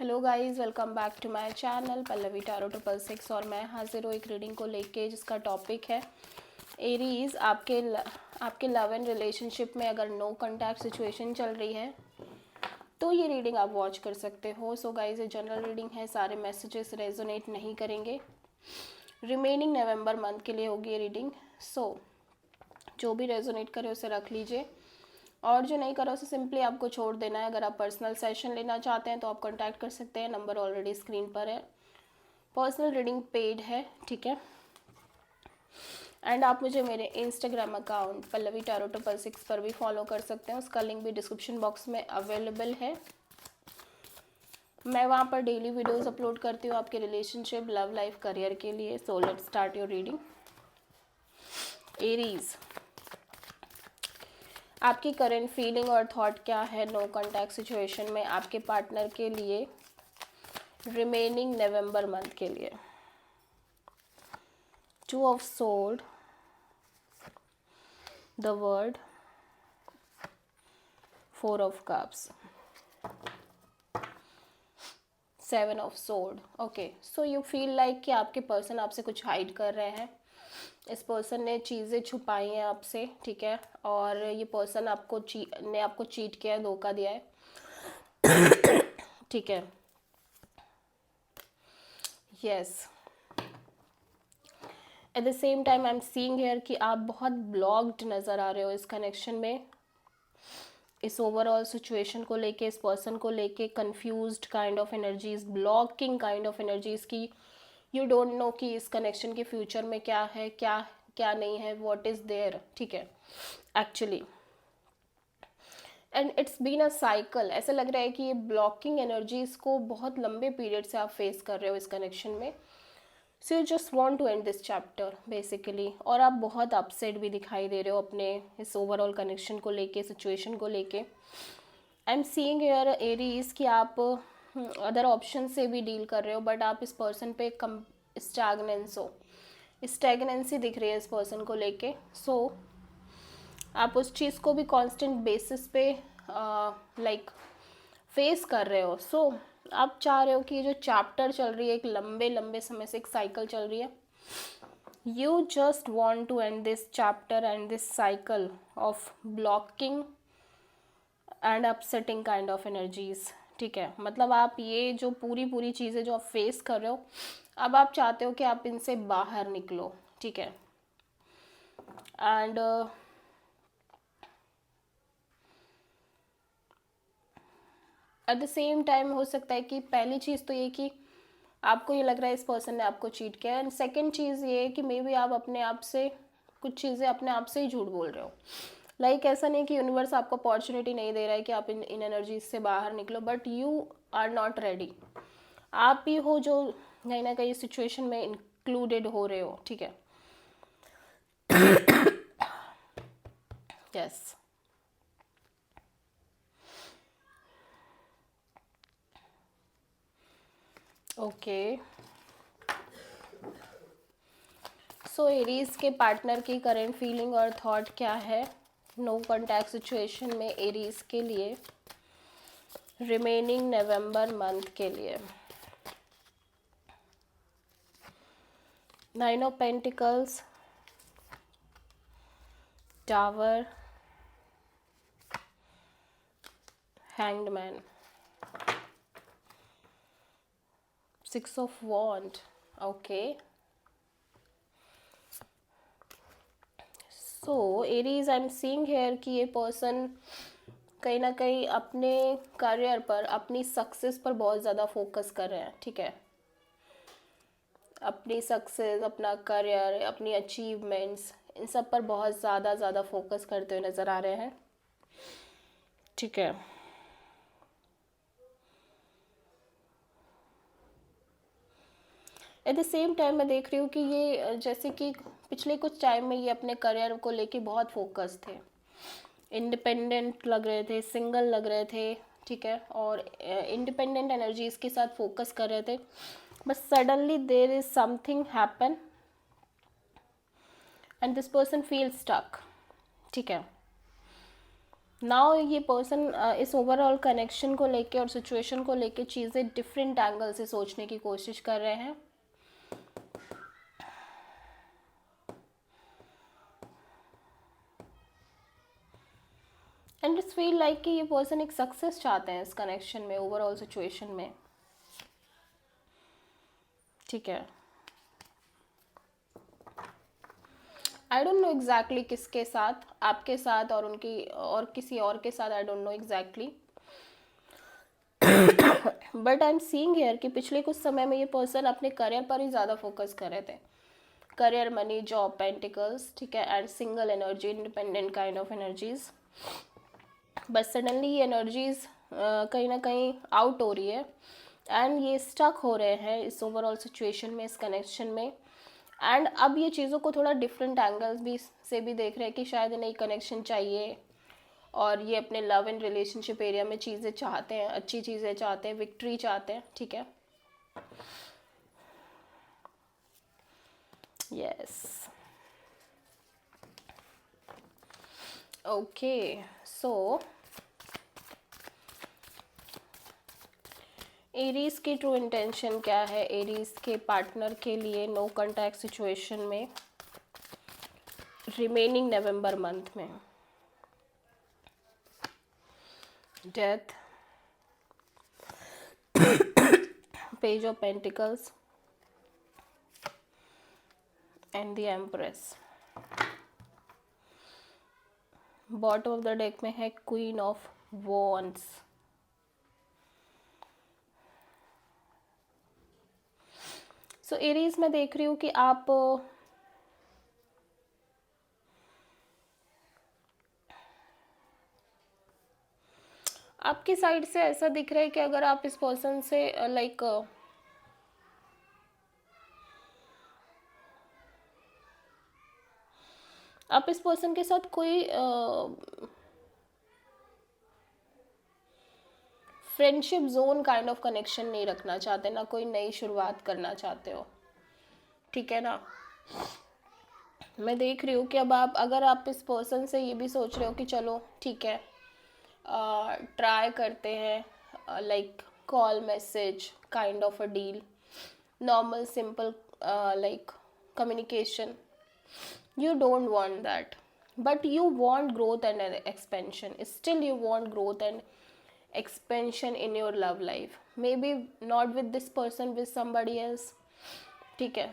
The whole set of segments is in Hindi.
Hello guys, welcome back to my channel Pallavi tarot 666 और मैं हाजिर हूँ एक रीडिंग को लेके जिसका टॉपिक है एरीज। आपके लव एंड रिलेशनशिप में अगर नो कांटेक्ट सिचुएशन चल रही है तो ये रीडिंग आप वॉच कर सकते हो। सो गाइस, ये जनरल रीडिंग है, सारे मैसेजेस रेजोनेट नहीं करेंगे। रिमेनिंग नवंबर मंथ के लिए होगी ये रीडिंग। सो जो भी रेजोनेट करे उसे रख लीजिए और जो नहीं करा उसे सिंपली आपको छोड़ देना है। अगर आप पर्सनल सेशन लेना चाहते हैं तो आप कांटेक्ट कर सकते हैं, नंबर ऑलरेडी स्क्रीन पर है। पर्सनल रीडिंग पेड है, ठीक है। एंड आप मुझे मेरे इंस्टाग्राम अकाउंट पल्लवी टारो 666 पर भी फॉलो कर सकते हैं, उसका लिंक भी डिस्क्रिप्शन बॉक्स में अवेलेबल है। मैं वहाँ पर डेली वीडियोस अपलोड करती हूँ आपके रिलेशनशिप, लव लाइफ, करियर के लिए। So let's start your reading. Aries, आपकी करंट फीलिंग और थॉट क्या है नो कांटेक्ट सिचुएशन में आपके पार्टनर के लिए रिमेनिंग नवंबर मंथ के लिए। 2 of sword, the word, 4 of cups, 7 of sword. Okay, so you feel like कि आपके पर्सन आपसे कुछ हाइड कर रहे हैं। इस पर्सन ने चीज़ें छुपाई हैं आपसे, ठीक है। और ये पर्सन आपको चीट किया है, धोखा दिया है, ठीक है। Yes, at the same time I am seeing here कि आप बहुत ब्लॉक्ड नज़र आ रहे हो इस कनेक्शन में, इस ओवरऑल सिचुएशन को लेके, इस पर्सन को लेके confused kind of energies, blocking kind of energies की यू डोंट नो कि इस कनेक्शन के फ्यूचर में क्या है, क्या क्या नहीं है, व्हाट इज़ देयर, ठीक है actually. And it's been a cycle. ऐसा लग रहा है कि ये ब्लॉकिंग एनर्जीज को बहुत लंबे पीरियड से आप फेस कर रहे हो इस कनेक्शन में। So you just want to end this chapter basically. और आप बहुत अपसेट भी दिखाई दे रहे हो अपने इस ओवरऑल कनेक्शन को लेके, सिचुएशन को लेके। आई एम सीइंग हियर एरीज कि आप अदर ऑप्शन से भी डील कर रहे हो, बट आप इस पर्सन पे कम स्टैगनेंसी दिख रही है इस पर्सन को लेके। सो आप उस चीज़ को भी कांस्टेंट बेसिस पे लाइक फेस कर रहे हो। सो आप चाह रहे हो कि ये जो चैप्टर चल रही है, एक लंबे लंबे समय से एक साइकिल चल रही है, you just want to end this chapter and this cycle of blocking and upsetting kind of energies, ठीक है। मतलब आप ये जो पूरी पूरी चीज़ें जो आप फेस कर रहे हो, अब आप चाहते हो कि आप इनसे बाहर निकलो, ठीक है। And at the same time हो सकता है कि पहली चीज़ तो ये कि आपको ये लग रहा है इस पर्सन ने आपको चीट किया, एंड सेकंड चीज़ ये है कि मे बी आप अपने आप से कुछ चीज़ें अपने आप से ही झूठ बोल रहे हो। लाइक ऐसा नहीं कि यूनिवर्स आपको अपॉर्चुनिटी नहीं दे रहा है कि आप इन एनर्जीज से बाहर निकलो, but you are not ready. आप ही हो जो कहीं ना कहीं सिचुएशन में इंक्लूडेड हो रहे हो, ठीक है। Yes, okay. सो एरीज के पार्टनर की करंट फीलिंग और थॉट क्या है नो कांटेक्ट सिचुएशन में एरीज के लिए रिमेनिंग नवंबर मंथ के लिए। 9 of pentacles, tower, hanged man, 6 of wand. Okay, so Aries I am seeing here कि ये पर्सन कहीं ना कहीं अपने करियर पर, अपनी सक्सेस पर बहुत ज़्यादा फोकस कर रहे हैं, ठीक है। अपनी सक्सेस, अपना करियर, अपनी अचीवमेंट्स, इन सब पर बहुत ज़्यादा फोकस करते हुए नज़र आ रहे हैं, ठीक है। एट द सेम टाइम मैं देख रही हूँ कि ये जैसे कि पिछले कुछ टाइम में ये अपने करियर को लेके बहुत फोकस थे, इंडिपेंडेंट लग रहे थे, सिंगल लग रहे थे, ठीक है। और इंडिपेंडेंट एनर्जीज के साथ फोकस कर रहे थे, but suddenly there is something happen and this person feel stuck, ठीक है। नाउ ये पर्सन इस ओवरऑल कनेक्शन को लेके और सिचुएशन को लेके चीज़ें डिफरेंट एंगल से सोचने की कोशिश कर रहे हैं। एंड इट्स फील लाइक कि ये पर्सन एक सक्सेस चाहते हैं इस कनेक्शन में, ओवरऑल सिचुएशन में। ठीक है, आई डोंट नो एग्जैक्टली किसके साथ, आपके साथ और उनकी और किसी और के साथ, I don't know exactly, but I am seeing here कि पिछले कुछ समय में ये पर्सन अपने करियर पर ही ज़्यादा फोकस कर रहे थे। करियर, मनी, जॉब, पेंटिकल्स, ठीक है, and single energy, independent kind of energies. बस सडनली ये एनर्जीज कहीं ना कहीं आउट हो रही है एंड ये स्टक हो रहे हैं इस ओवरऑल सिचुएशन में, इस कनेक्शन में। एंड अब ये चीज़ों को थोड़ा डिफरेंट एंगल्स भी से भी देख रहे हैं कि शायद इन्हें कनेक्शन चाहिए और ये अपने लव एंड रिलेशनशिप एरिया में चीज़ें चाहते हैं, अच्छी चीज़ें चाहते हैं, विक्ट्री चाहते हैं। ठीक है, यस, ओके, सो एरीज की ट्रू इंटेंशन क्या है एरीज के पार्टनर के लिए नो कांटेक्ट सिचुएशन में रिमेनिंग नवंबर मंथ में? Death, page of pentacles and the empress. Bottom of the deck में है queen of wands. So Aries में देख रही हूँ कि आप आपकी साइड से ऐसा दिख रहा है कि अगर आप इस पर्सन से लाइक आप इस पर्सन के साथ कोई friendship zone kind of connection नहीं रखना चाहते, ना कोई नई शुरुआत करना चाहते हो। ठीक है ना, मैं देख रही हूँ कि अब आप अगर आप इस पर्सन से ये भी सोच रहे हो कि चलो ठीक है ट्राई करते हैं, like call, message kind of a deal, normal simple like communication, you don't want that, but you want growth and an expansion. Still you want growth and expansion in your love life, maybe not with this person, with somebody else. ठीक है,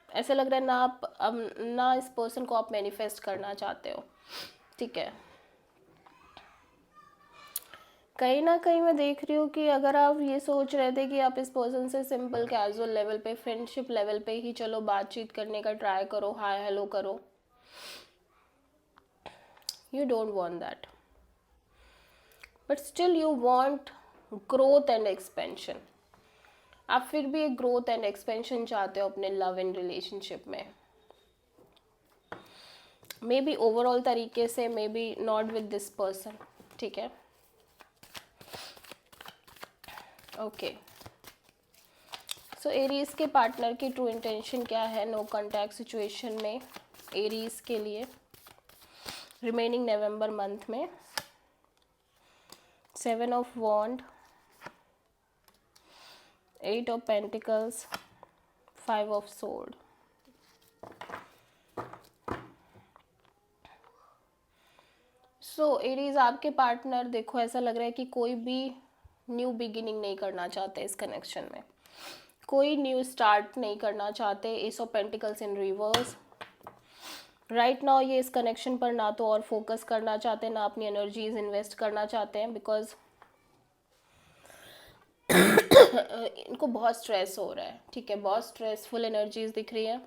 ऐसा लग रहा है ना आप अब ना इस पर्सन को आप मैनिफेस्ट करना चाहते हो। ठीक है, कहीं ना कहीं मैं देख रही हूँ कि अगर आप ये सोच रहे थे कि आप इस पर्सन से सिंपल कैजुअल लेवल पे, फ्रेंडशिप लेवल पे ही चलो बातचीत करने का ट्राई करो, हाय हेलो करो, you don't want that, but still you want growth and expansion. आप फिर भी एक ग्रोथ एंड एक्सपेंशन चाहते हो अपने लव एंड रिलेशनशिप में, मे बी ओवरऑल तरीके से, maybe not with this person. ठीक है, ओके, सो एरीज के पार्टनर की ट्रू इंटेंशन क्या है नो कांटेक्ट सिचुएशन में एरीज के लिए रिमेनिंग नवंबर मंथ में? 7 of wand, 8 of pentacles, 5 of sword. So Aries आपके पार्टनर, देखो ऐसा लग रहा है कि कोई भी न्यू बिगिनिंग नहीं करना चाहते इस कनेक्शन में, कोई न्यू स्टार्ट नहीं करना चाहते। S of pentacles in reverse. Right now ये इस कनेक्शन पर ना तो और फोकस करना चाहते हैं, ना अपनी एनर्जीज इन्वेस्ट करना चाहते हैं, बिकॉज इनको बहुत स्ट्रेस हो रहा है। ठीक है, बहुत स्ट्रेसफुल एनर्जीज दिख रही है,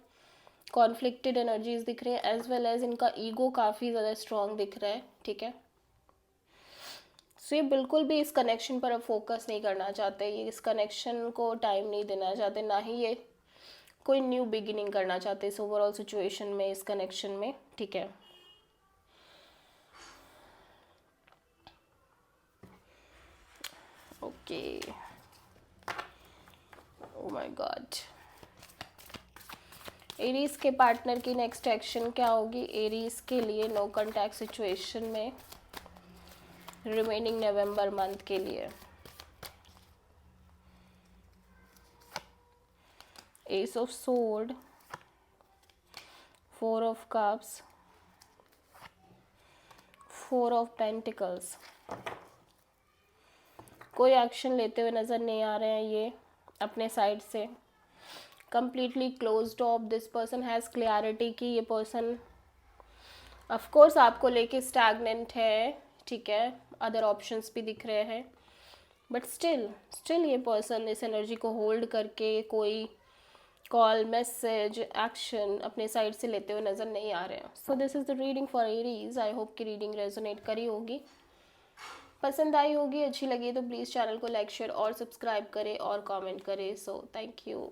कॉन्फ्लिक्टेड एनर्जीज दिख रही है, एज वेल एज इनका ईगो काफ़ी ज़्यादा स्ट्रॉन्ग दिख रहा है। ठीक है, सो ये बिल्कुल भी इस कनेक्शन पर अब फोकस नहीं करना चाहते, ये इस कनेक्शन को टाइम नहीं देना चाहते, ना ही ये कोई न्यू बिगिनिंग करना चाहते इस ओवरऑल सिचुएशन में, इस कनेक्शन में। ठीक है, okay, oh my God, Aries के पार्टनर की नेक्स्ट एक्शन क्या होगी एरीज के लिए नो कॉन्टैक्ट सिचुएशन में रिमेनिंग नवंबर मंथ के लिए? S of sword, 4 of cups, 4 of pentacles. कोई एक्शन लेते हुए नज़र नहीं आ रहे हैं ये अपने साइड से। Completely closed of. This person has clarity कि ये पर्सन ऑफ कोर्स आपको लेके स्टैग्नेंट है, ठीक है, अदर ऑप्शंस भी दिख रहे हैं, बट स्टिल ये पर्सन इस एनर्जी को होल्ड करके कोई कॉल, मैसेज, एक्शन अपने साइड से लेते हुए नज़र नहीं आ रहे हैं। So this is the reading for Aries. I hope कि रीडिंग रेजोनेट करी होगी, पसंद आई होगी, अच्छी लगी तो प्लीज़ चैनल को लाइक, शेयर और सब्सक्राइब करें और कमेंट करें। So thank you.